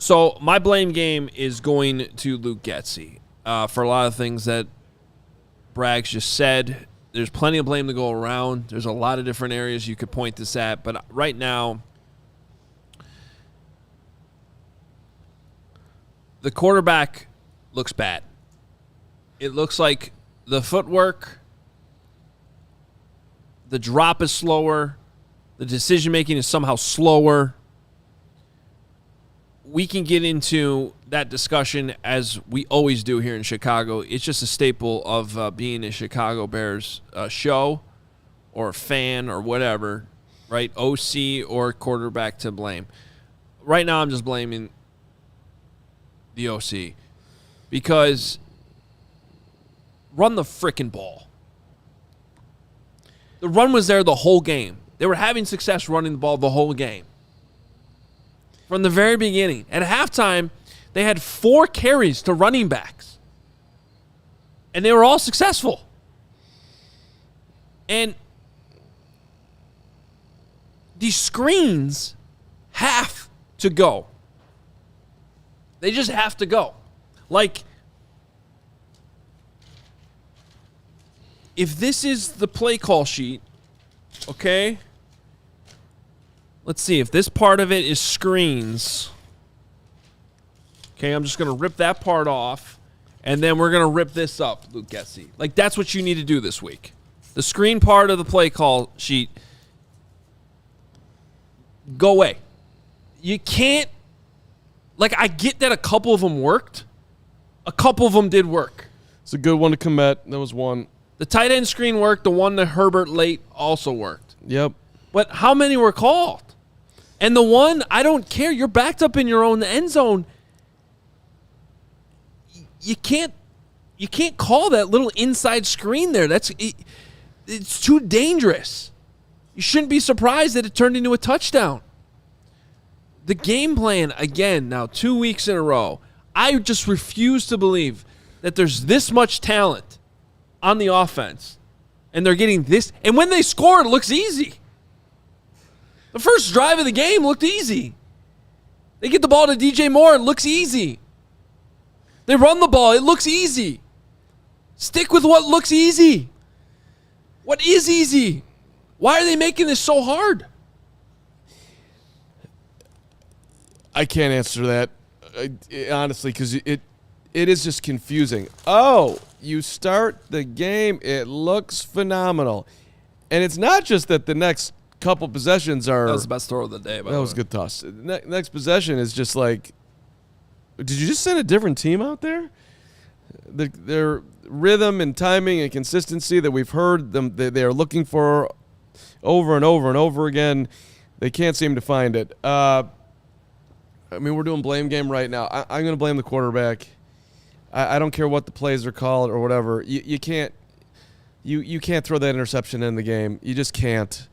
So my blame game is going to Luke Getsy for a lot of things that Braggs just said. There's plenty of blame to go around. There's a lot of different areas you could point this at. But right now, the quarterback looks bad. It looks like the footwork, the drop is slower, the decision-making is somehow slower. We can get into that discussion as we always do here in Chicago. It's just a staple of being a Chicago Bears show or fan or whatever, right? OC or quarterback to blame. Right now I'm just blaming the OC because run the frickin' ball. The run was there the whole game. They were having success running the ball the whole game. From the very beginning. At halftime, they had 4 carries to running backs. And they were all successful. And these screens have to go. They just have to go. Like, if this is the play call sheet, okay, let's see if this part of it is screens. Okay, I'm just going to rip that part off, and then we're going to rip this up, Luke Getsy. Like, that's what you need to do this week. The screen part of the play call sheet, go away. You can't, like, I get that a couple of them worked. A couple of them did work. It's a good one to commit. That was one. The tight end screen worked. The one to Herbert late also worked. Yep. But how many were called? And the one, I don't care. You're backed up in your own end zone. You can't call that little inside screen there. It's too dangerous. You shouldn't be surprised that it turned into a touchdown. The game plan, again, now 2 weeks in a row, I just refuse to believe that there's this much talent on the offense, and they're getting this. And when they score, it looks easy. The first drive of the game looked easy. They get the ball to DJ Moore, it looks easy. They run the ball, it looks easy. Stick with what looks easy. What is easy? Why are they making this so hard? I can't answer that, honestly, because it is just confusing. Oh, you start the game, it looks phenomenal. And it's not just that the next couple possessions are... That was the best throw of the day, by the way. That was a good toss. Next possession is just like, did you just send a different team out there? Their rhythm and timing and consistency that we've heard them they are looking for over and over and over again, they can't seem to find it. I mean, we're doing blame game right now. I'm going to blame the quarterback. I don't care what the plays are called or whatever. You can't throw that interception in the game. You just can't.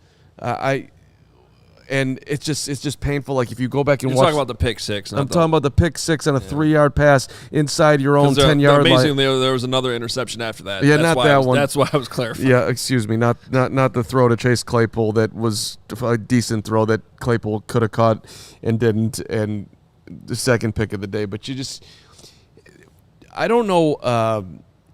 And it's just painful. Like if you go back and watch. You're talking about the pick six. I'm talking about the pick six on a 3-yard pass inside your own 10-yard line. Amazingly, there was another interception after that. Yeah, not that one. That's why I was clarifying. Yeah, excuse me. Not the throw to Chase Claypool that was a decent throw that Claypool could have caught and didn't, and the second pick of the day. But I don't know.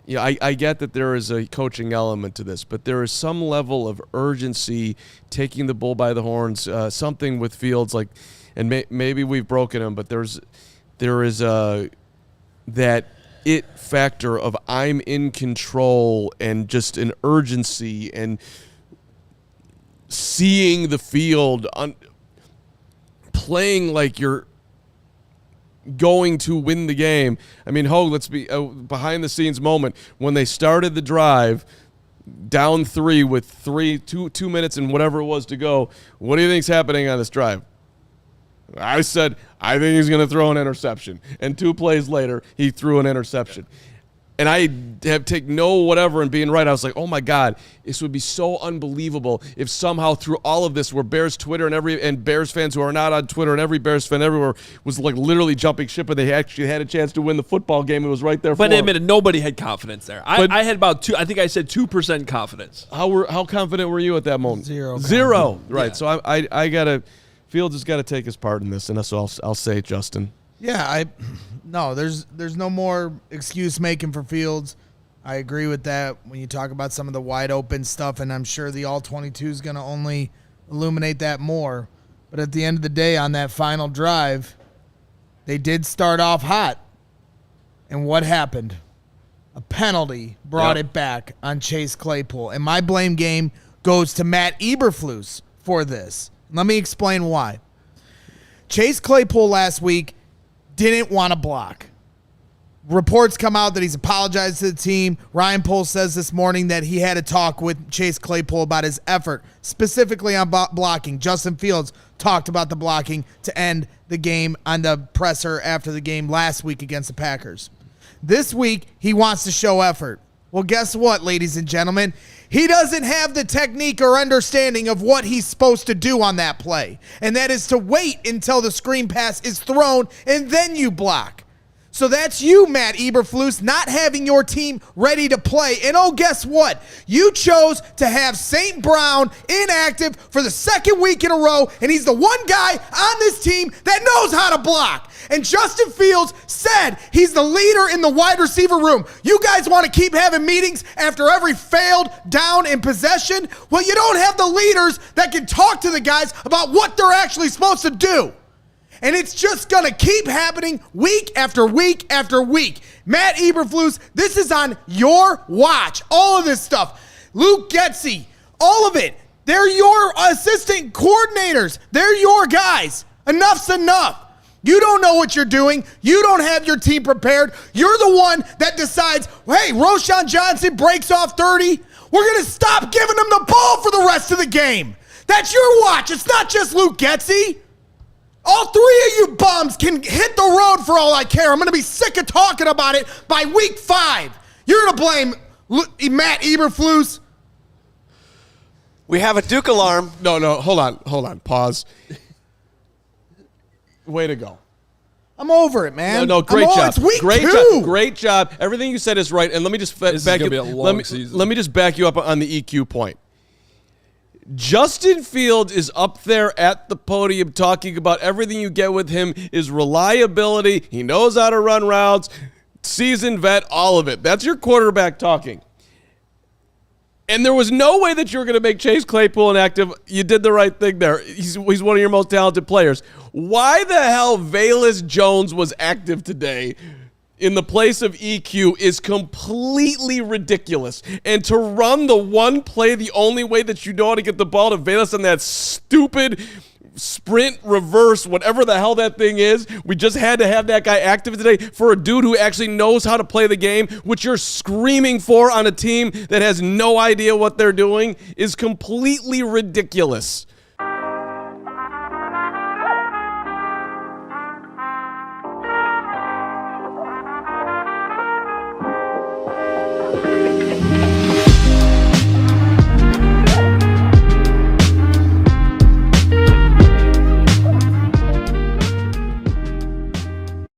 I get that there is a coaching element to this, but there is some level of urgency taking the bull by the horns, something with Fields, like, and maybe we've broken him, but there is that it factor of I'm in control and just an urgency and seeing the field playing like you're going to win the game. I mean, Hoge, let's be a behind-the-scenes moment. When they started the drive, down 3 with 2 minutes and whatever it was to go, what do you think's happening on this drive? I said, I think he's going to throw an interception. And 2 plays later, he threw an interception. And I have taken no whatever and being right. I was like, oh, my God, this would be so unbelievable if somehow through all of this where Bears Twitter and Bears fans who are not on Twitter and every Bears fan everywhere was like literally jumping ship and they actually had a chance to win the football game. It was right there for them. But admitted, nobody had confidence there. I had about 2. I think I said 2% confidence. How confident were you at that moment? Zero. Right. Yeah. So I got to – Fields has got to take his part in this, and so I'll say Justin. Yeah, there's no more excuse making for Fields. I agree with that when you talk about some of the wide open stuff, and I'm sure the All-22 is going to only illuminate that more. But at the end of the day, on that final drive, they did start off hot. And what happened? A penalty brought it back on Chase Claypool. And my blame game goes to Matt Eberflus for this. Let me explain why. Chase Claypool last week didn't want to block. Reports come out that he's apologized to the team. Ryan Poles says this morning that he had a talk with Chase Claypool about his effort, specifically on blocking. Justin Fields talked about the blocking to end the game on the presser after the game last week against the Packers. This week, he wants to show effort. Well, guess what, ladies and gentlemen? He doesn't have the technique or understanding of what he's supposed to do on that play, and that is to wait until the screen pass is thrown and then you block. So that's you, Matt Eberflus, not having your team ready to play. And oh, guess what? You chose to have St. Brown inactive for the second week in a row, and he's the one guy on this team that knows how to block. And Justin Fields said he's the leader in the wide receiver room. You guys want to keep having meetings after every failed down in possession? Well, you don't have the leaders that can talk to the guys about what they're actually supposed to do. And it's just going to keep happening week after week after week. Matt Eberflus, this is on your watch. All of this stuff. Luke Getsy, all of it. They're your assistant coordinators. They're your guys. Enough's enough. You don't know what you're doing. You don't have your team prepared. You're the one that decides, hey, Roschon Johnson breaks off 30. We're going to stop giving him the ball for the rest of the game. That's your watch. It's not just Luke Getsy. All three of you bums can hit the road for all I care. I'm going to be sick of talking about it by week 5. You're to blame, Matt Eberflus. We have a Duke alarm. No, hold on, pause. Way to go. I'm over it, man. No, great job. It's week great 2. Great job. Everything you said is right. And let me just back you. Let me just back you up on the EQ point. Justin Fields is up there at the podium talking about everything you get with him is reliability. He knows how to run routes, seasoned vet, all of it. That's your quarterback talking. And there was no way that you were going to make Chase Claypool inactive. You did the right thing there. He's one of your most talented players. Why the hell Velus Jones was active today in the place of EQ is completely ridiculous. And to run the one play, the only way that you know how to get the ball to Velus on that stupid sprint reverse, whatever the hell that thing is, we just had to have that guy active today for a dude who actually knows how to play the game, which you're screaming for on a team that has no idea what they're doing, is completely ridiculous.